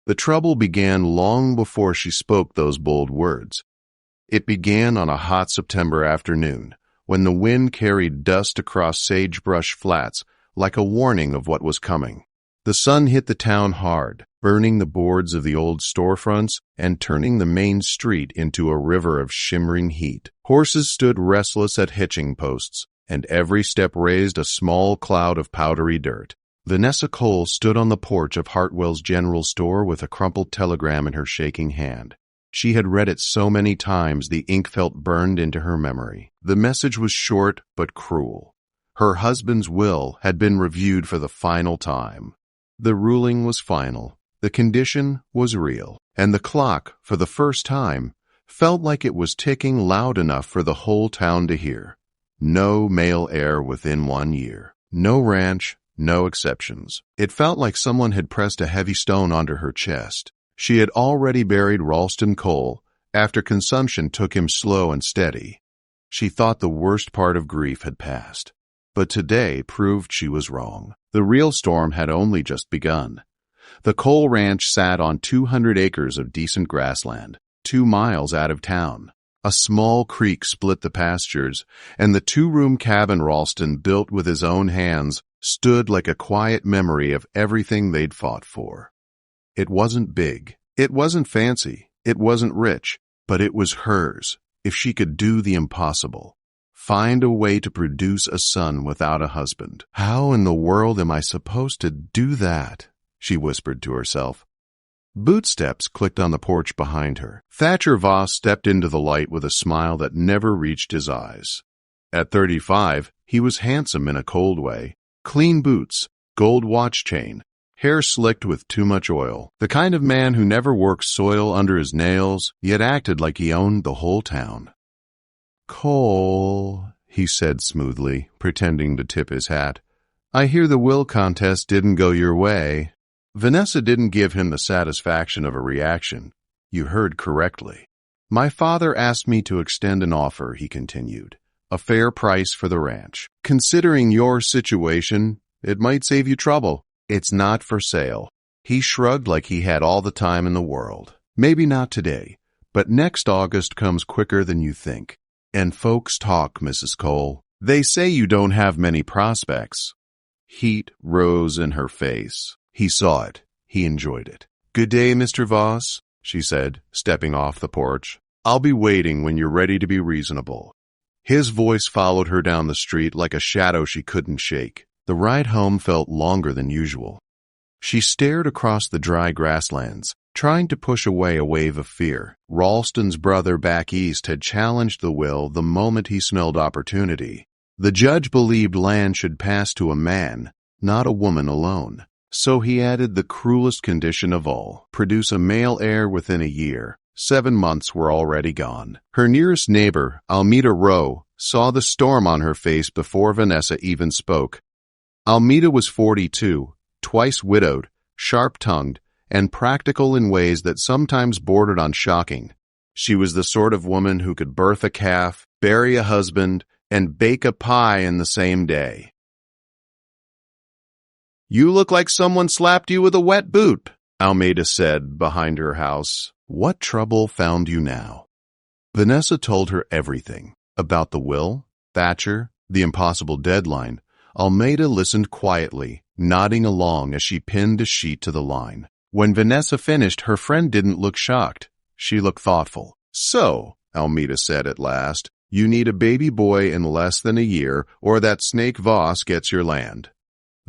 The trouble began long before she spoke those bold words. It began on a hot September afternoon, when the wind carried dust across sagebrush flats like a warning of what was coming. The sun hit the town hard, burning the boards of the old storefronts and turning the main street into a river of shimmering heat. Horses stood restless at hitching posts, and every step raised a small cloud of powdery dirt. Vanessa Cole stood on the porch of Hartwell's General Store with a crumpled telegram in her shaking hand. She had read it so many times the ink felt burned into her memory. The message was short but cruel. Her husband's will had been reviewed for the final time. The ruling was final, the condition was real, and the clock, for the first time, felt like it was ticking loud enough for the whole town to hear. No male heir within 1 year. No ranch, no exceptions. It felt like someone had pressed a heavy stone onto her chest. She had already buried Ralston Cole after consumption took him slow and steady. She thought the worst part of grief had passed. But today proved she was wrong. The real storm had only just begun. The Cole Ranch sat on 200 acres of decent grassland, 2 miles out of town. A small creek split the pastures, and the 2-room cabin Ralston built with his own hands stood like a quiet memory of everything they'd fought for. It wasn't big, it wasn't fancy, it wasn't rich, but it was hers, if she could do the impossible. Find a way to produce a son without a husband. How in the world am I supposed to do that? She whispered to herself. Bootsteps clicked on the porch behind her. Thatcher Voss stepped into the light with a smile that never reached his eyes. At 35, he was handsome in a cold way. Clean boots, gold watch chain, hair slicked with too much oil. The kind of man who never worked soil under his nails, yet acted like he owned the whole town. "Cole," he said smoothly, pretending to tip his hat. "I hear the will contest didn't go your way." Vanessa didn't give him the satisfaction of a reaction. "You heard correctly. My father asked me to extend an offer," he continued. "A fair price for the ranch. Considering your situation, it might save you trouble. It's not for sale." He shrugged like he had all the time in the world. "Maybe not today, but next August comes quicker than you think. And folks talk, Mrs. Cole. They say you don't have many prospects." Heat rose in her face. He saw it. He enjoyed it. "Good day, Mr. Voss," she said, stepping off the porch. "I'll be waiting when you're ready to be reasonable." His voice followed her down the street like a shadow she couldn't shake. The ride home felt longer than usual. She stared across the dry grasslands, trying to push away a wave of fear. Ralston's brother back east had challenged the will the moment he smelled opportunity. The judge believed land should pass to a man, not a woman alone. So he added the cruelest condition of all: produce a male heir within a year. 7 months were already gone. Her nearest neighbor, Almeda Rowe, saw the storm on her face before Vanessa even spoke. Almeda was 42, twice widowed, sharp-tongued, and practical in ways that sometimes bordered on shocking. She was the sort of woman who could birth a calf, bury a husband, and bake a pie in the same day. "You look like someone slapped you with a wet boot," Almeda said behind her house. "What trouble found you now?" Vanessa told her everything. About the will, Thatcher, the impossible deadline. Almeda listened quietly, nodding along as she pinned a sheet to the line. When Vanessa finished, her friend didn't look shocked. She looked thoughtful. "So," Almeda said at last, "you need a baby boy in less than a year, or that Snake Voss gets your land."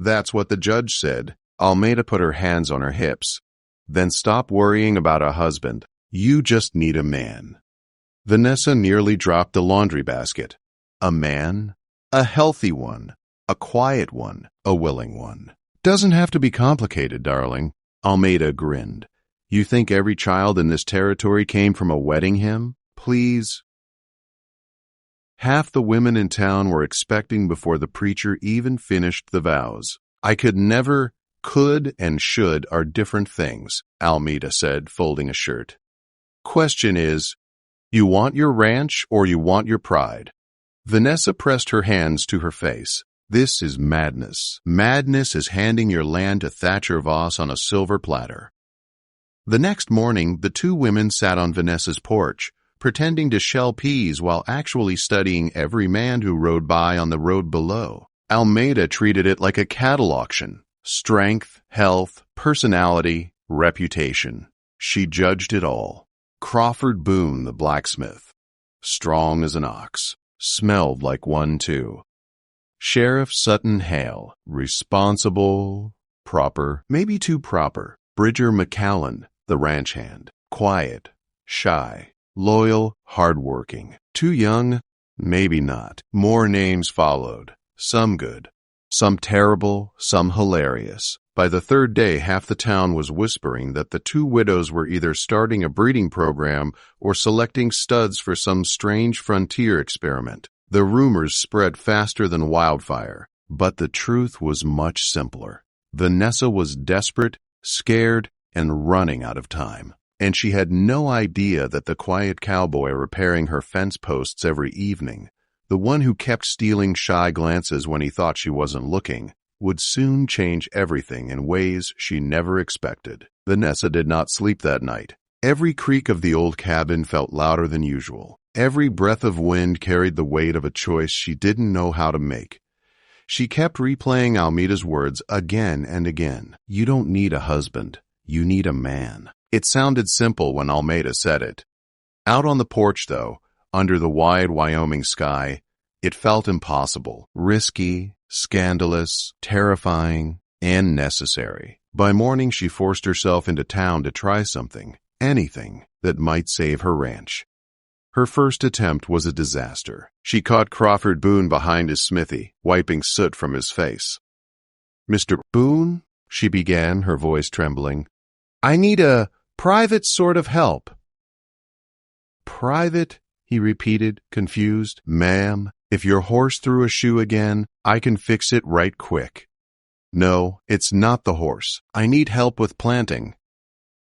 "That's what the judge said." Almeda put her hands on her hips. "Then stop worrying about a husband. You just need a man." Vanessa nearly dropped the laundry basket. A man? A healthy one. A quiet one. A willing one. "Doesn't have to be complicated, darling." Almeda grinned. "You think every child in this territory came from a wedding hymn? Please." Half the women in town were expecting before the preacher even finished the vows. "I could never." "Could and should are different things," Almeda said, folding a shirt. "Question is, you want your ranch or you want your pride?" Vanessa pressed her hands to her face. "This is madness. Madness is handing your land to Thatcher Voss on a silver platter." The next morning, the two women sat on Vanessa's porch, pretending to shell peas while actually studying every man who rode by on the road below. Almeida treated it like a cattle auction. Strength, health, personality, reputation. She judged it all. Crawford Boone, the blacksmith. Strong as an ox. Smelled like one, too. Sheriff Sutton Hale. Responsible, proper, maybe too proper. Bridger McCallan, the ranch hand. Quiet, shy, loyal, hardworking. Too young? Maybe not. More names followed. Some good. Some terrible, some hilarious. By the third day, half the town was whispering that the two widows were either starting a breeding program or selecting studs for some strange frontier experiment. The rumors spread faster than wildfire, but the truth was much simpler. Vanessa was desperate, scared, and running out of time. And she had no idea that the quiet cowboy repairing her fence posts every evening, the one who kept stealing shy glances when he thought she wasn't looking, would soon change everything in ways she never expected. Vanessa did not sleep that night. Every creak of the old cabin felt louder than usual. Every breath of wind carried the weight of a choice she didn't know how to make. She kept replaying Almeida's words again and again. You don't need a husband. You need a man. It sounded simple when Almeida said it. Out on the porch, though, under the wide Wyoming sky, it felt impossible, risky, scandalous, terrifying, and necessary. By morning, she forced herself into town to try something, anything, that might save her ranch. Her first attempt was a disaster. She caught Crawford Boone behind his smithy, wiping soot from his face. "Mr. Boone," she began, her voice trembling, "I need a private sort of help." "Private?" he repeated, confused. "Ma'am, if your horse threw a shoe again, I can fix it right quick." "No, it's not the horse. I need help with planting."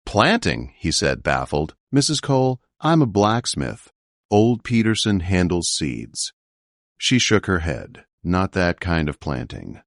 "Planting?" he said, baffled. "Mrs. Cole, I'm a blacksmith. Old Peterson handles seeds." She shook her head. "Not that kind of planting."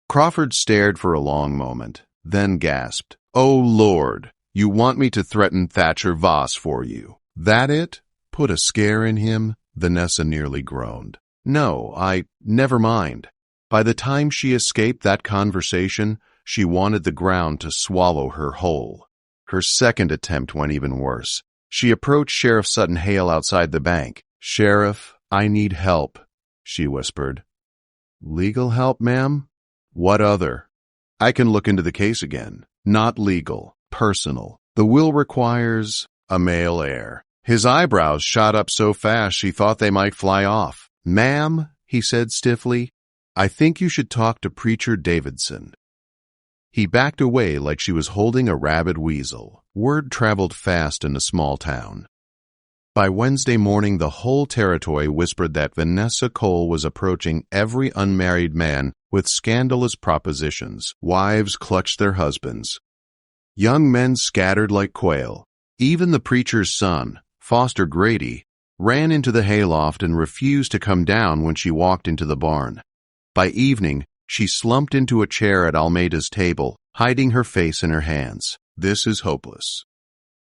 Crawford stared for a long moment, then gasped. "Oh, Lord, you want me to threaten Thatcher Voss for you? That it? Put a scare in him?" Vanessa nearly groaned. "No, never mind." By the time she escaped that conversation, she wanted the ground to swallow her whole. Her second attempt went even worse. She approached Sheriff Sutton Hale outside the bank. "Sheriff, I need help," she whispered. "Legal help, ma'am? What other?" "I can look into the case again. Not legal, personal. The will requires a male heir." His eyebrows shot up so fast she thought they might fly off. "Ma'am," he said stiffly, "I think you should talk to Preacher Davidson." He backed away like she was holding a rabid weasel. Word traveled fast in a small town. By Wednesday morning, the whole territory whispered that Vanessa Cole was approaching every unmarried man with scandalous propositions. Wives clutched their husbands. Young men scattered like quail. Even the preacher's son, Foster Grady, ran into the hayloft and refused to come down when she walked into the barn. By evening, she slumped into a chair at Almeida's table, hiding her face in her hands. "This is hopeless."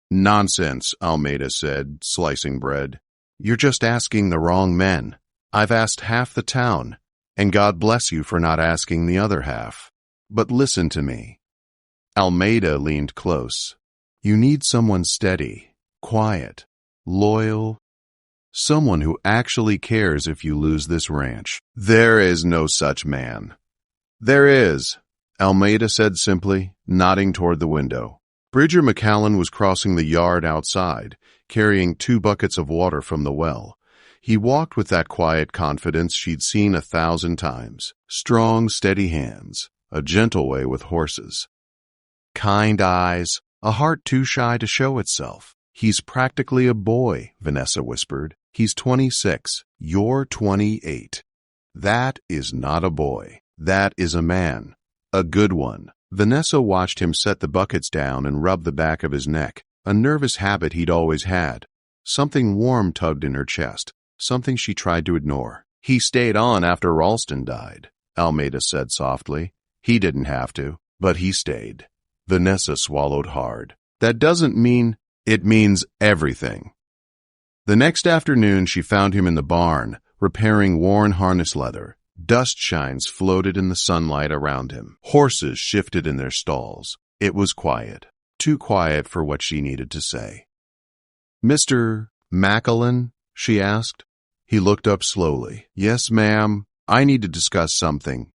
"Nonsense," Almeida said, slicing bread. "You're just asking the wrong men. I've asked half the town, and God bless you for not asking the other half. But listen to me." Almeida leaned close. "You need someone steady, quiet, loyal, someone who actually cares if you lose this ranch." "There is no such man." "There is," Almeida said simply, nodding toward the window. Bridger McCallan was crossing the yard outside, carrying 2 buckets of water from the well. He walked with that quiet confidence she'd seen 1,000 times. Strong, steady hands, a gentle way with horses. Kind eyes, a heart too shy to show itself. "He's practically a boy," Vanessa whispered. "He's 26. You're 28. That is not a boy. That is a man. A good one." Vanessa watched him set the buckets down and rub the back of his neck, a nervous habit he'd always had. Something warm tugged in her chest, something she tried to ignore. "He stayed on after Ralston died," Almeida said softly. "He didn't have to, but he stayed." Vanessa swallowed hard. That doesn't mean it means everything. The next afternoon, she found him in the barn, repairing worn harness leather. Dust shines floated in the sunlight around him. Horses shifted in their stalls. It was quiet, too quiet for what she needed to say. "Mr. Macklin?" she asked. He looked up slowly. "Yes, ma'am. I need to discuss something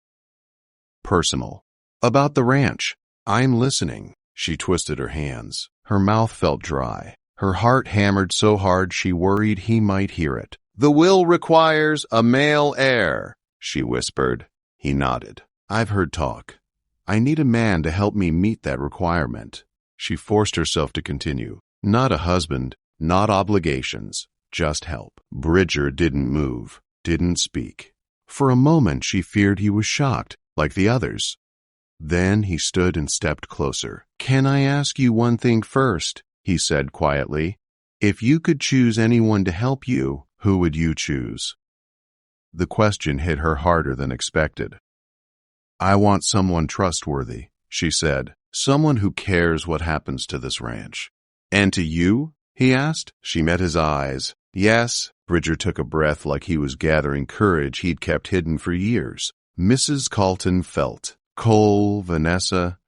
personal. About the ranch." "I'm listening." She twisted her hands. Her mouth felt dry. Her heart hammered so hard she worried he might hear it. "The will requires a male heir," she whispered. He nodded. "I've heard talk. I need a man to help me meet that requirement." She forced herself to continue. "Not a husband, not obligations, just help." Bridger didn't move, didn't speak. For a moment she feared he was shocked, like the others. Then he stood and stepped closer. "Can I ask you one thing first?" he said quietly. "If you could choose anyone to help you, who would you choose?" The question hit her harder than expected. "I want someone trustworthy," she said. "Someone who cares what happens to this ranch." "And to you?" he asked. She met his eyes. "Yes." Bridger took a breath like he was gathering courage he'd kept hidden for years. "Mrs. Carlton felt. Cole, Vanessa,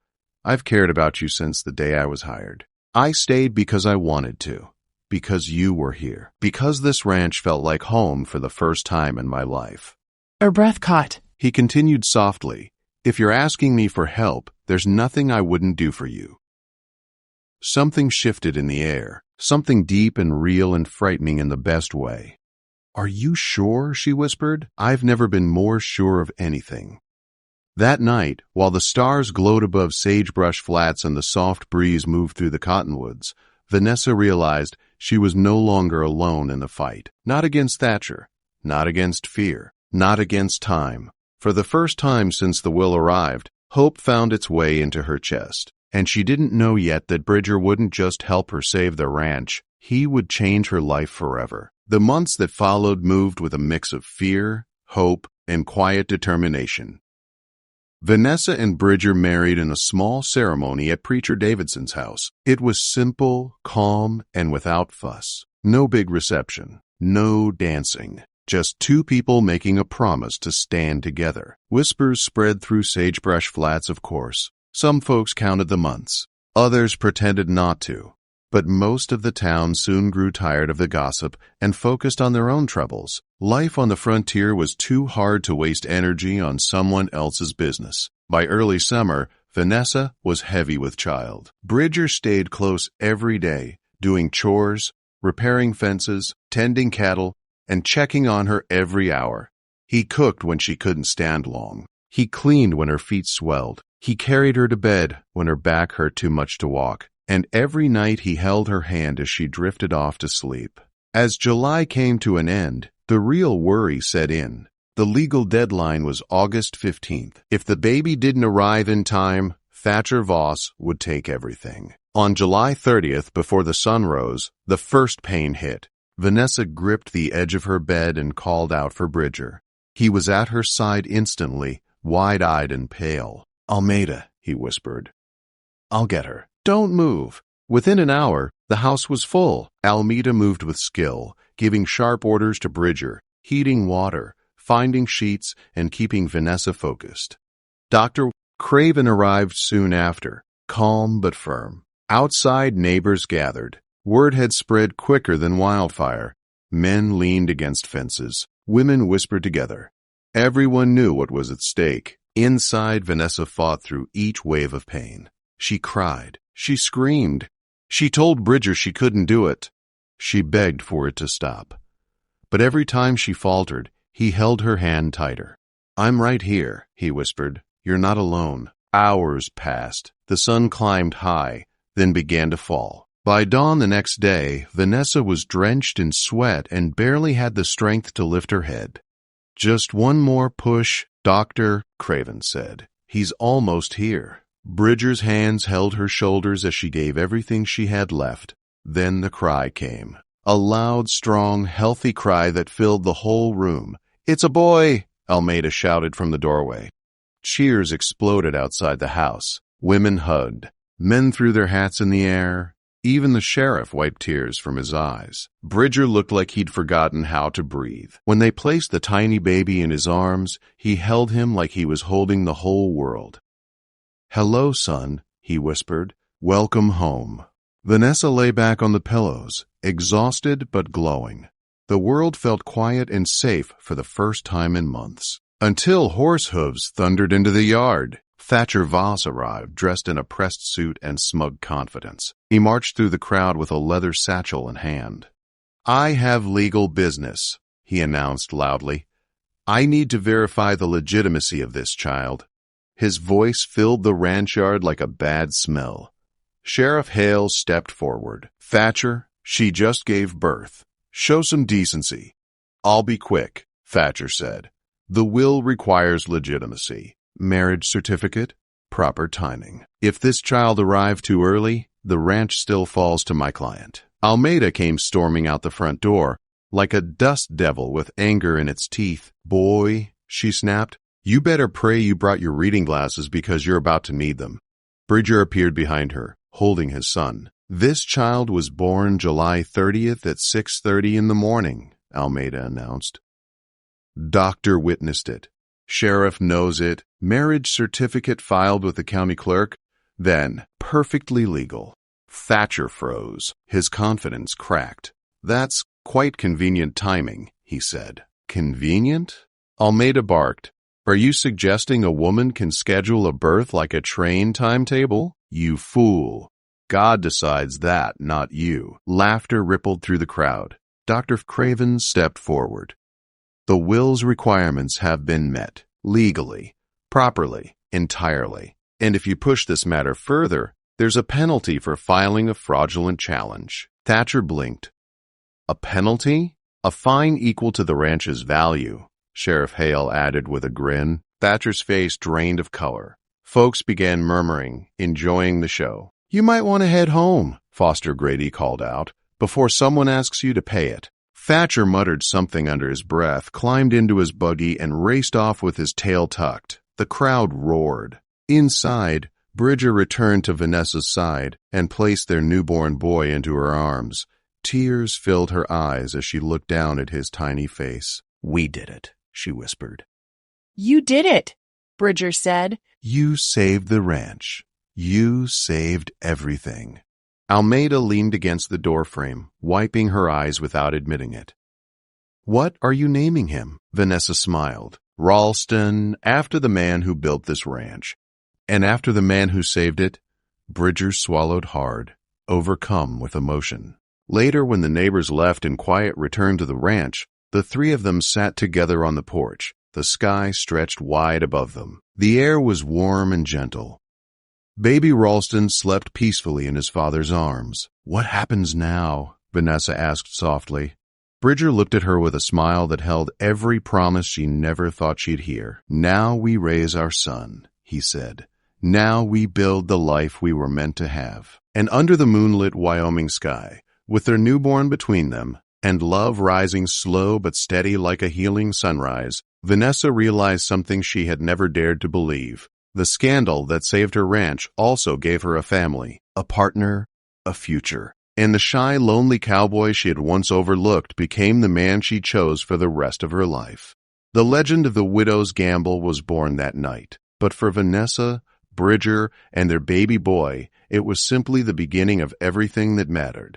I've cared about you since the day I was hired. I stayed because I wanted to, because you were here, because this ranch felt like home for the first time in my life." Her breath caught. He continued softly, "If you're asking me for help, there's nothing I wouldn't do for you." Something shifted in the air, something deep and real and frightening in the best way. "Are you sure?" she whispered. "I've never been more sure of anything." That night, while the stars glowed above Sagebrush Flats and the soft breeze moved through the cottonwoods, Vanessa realized she was no longer alone in the fight. Not against Thatcher, not against fear, not against time. For the first time since the will arrived, hope found its way into her chest. And she didn't know yet that Bridger wouldn't just help her save the ranch, he would change her life forever. The months that followed moved with a mix of fear, hope, and quiet determination. Vanessa and Bridger married in a small ceremony at Preacher Davidson's house. It was simple, calm, and without fuss. No big reception, no dancing. Just two people making a promise to stand together. Whispers spread through Sagebrush Flats, of course. Some folks counted the months. Others pretended not to. But most of the town soon grew tired of the gossip and focused on their own troubles. Life on the frontier was too hard to waste energy on someone else's business. By early summer, Vanessa was heavy with child. Bridger stayed close every day, doing chores, repairing fences, tending cattle, and checking on her every hour. He cooked when she couldn't stand long. He cleaned when her feet swelled. He carried her to bed when her back hurt too much to walk. And every night he held her hand as she drifted off to sleep. As July came to an end, the real worry set in. The legal deadline was August 15th. If the baby didn't arrive in time, Thatcher Voss would take everything. On July 30th, before the sun rose, the first pain hit. Vanessa gripped the edge of her bed and called out for Bridger. He was at her side instantly, wide-eyed and pale. "Almeida," he whispered. "I'll get her. Don't move." Within an hour, the house was full. Almeida moved with skill, giving sharp orders to Bridger, heating water, finding sheets, and keeping Vanessa focused. Dr. Craven arrived soon after, calm but firm. Outside, neighbors gathered. Word had spread quicker than wildfire. Men leaned against fences. Women whispered together. Everyone knew what was at stake. Inside, Vanessa fought through each wave of pain. She cried. She screamed. She told Bridger she couldn't do it. She begged for it to stop. But every time she faltered, he held her hand tighter. "I'm right here," he whispered. "You're not alone." Hours passed. The sun climbed high, then began to fall. By dawn the next day, Vanessa was drenched in sweat and barely had the strength to lift her head. "Just one more push," Dr. Craven said. "He's almost here." Bridger's hands held her shoulders as she gave everything she had left. Then the cry came. A loud, strong, healthy cry that filled the whole room. "It's a boy!" Almeida shouted from the doorway. Cheers exploded outside the house. Women hugged. Men threw their hats in the air. Even the sheriff wiped tears from his eyes. Bridger looked like he'd forgotten how to breathe. When they placed the tiny baby in his arms, he held him like he was holding the whole world. "Hello, son," he whispered. "Welcome home." Vanessa lay back on the pillows, exhausted but glowing. The world felt quiet and safe for the first time in months. Until horse hooves thundered into the yard. Thatcher Voss arrived, dressed in a pressed suit and smug confidence. He marched through the crowd with a leather satchel in hand. "I have legal business," he announced loudly. "I need to verify the legitimacy of this child." His voice filled the ranch yard like a bad smell. Sheriff Hale stepped forward. "Thatcher, she just gave birth. Show some decency." "I'll be quick," Thatcher said. "The will requires legitimacy. Marriage certificate, proper timing. If this child arrived too early, the ranch still falls to my client." Almeida came storming out the front door, like a dust devil with anger in its teeth. "Boy," she snapped, "you better pray you brought your reading glasses because you're about to need them." Bridger appeared behind her, holding his son. "This child was born July 30th at 6:30 in the morning," Almeida announced. "Doctor witnessed it. Sheriff knows it. Marriage certificate filed with the county clerk. Then, perfectly legal." Thatcher froze. His confidence cracked. "That's quite convenient timing," he said. "Convenient?" Almeida barked. "Are you suggesting a woman can schedule a birth like a train timetable? You fool. God decides that, not you." Laughter rippled through the crowd. Dr. Craven stepped forward. "The will's requirements have been met, legally, properly, entirely. And if you push this matter further, there's a penalty for filing a fraudulent challenge." Thatcher blinked. "A penalty? A fine equal to the ranch's value," Sheriff Hale added with a grin. Thatcher's face drained of color. Folks began murmuring, enjoying the show. "You might want to head home," Foster Grady called out, "before someone asks you to pay it." Thatcher muttered something under his breath, climbed into his buggy, and raced off with his tail tucked. The crowd roared. Inside, Bridger returned to Vanessa's side and placed their newborn boy into her arms. Tears filled her eyes as she looked down at his tiny face. "We did it," she whispered. "You did it," Bridger said. "You saved the ranch. You saved everything." Almeida leaned against the doorframe, wiping her eyes without admitting it. "What are you naming him?" Vanessa smiled. "Ralston, after the man who built this ranch. And after the man who saved it." Bridger swallowed hard, overcome with emotion. Later, when the neighbors left and quiet returned to the ranch, the three of them sat together on the porch. The sky stretched wide above them. The air was warm and gentle. Baby Ralston slept peacefully in his father's arms. "What happens now?" Vanessa asked softly. Bridger looked at her with a smile that held every promise she never thought she'd hear. "Now we raise our son," he said. "Now we build the life we were meant to have." And under the moonlit Wyoming sky, with their newborn between them, and love rising slow but steady like a healing sunrise, Vanessa realized something she had never dared to believe. The scandal that saved her ranch also gave her a family, a partner, a future. And the shy, lonely cowboy she had once overlooked became the man she chose for the rest of her life. The legend of the widow's gamble was born that night. But for Vanessa, Bridger, and their baby boy, it was simply the beginning of everything that mattered.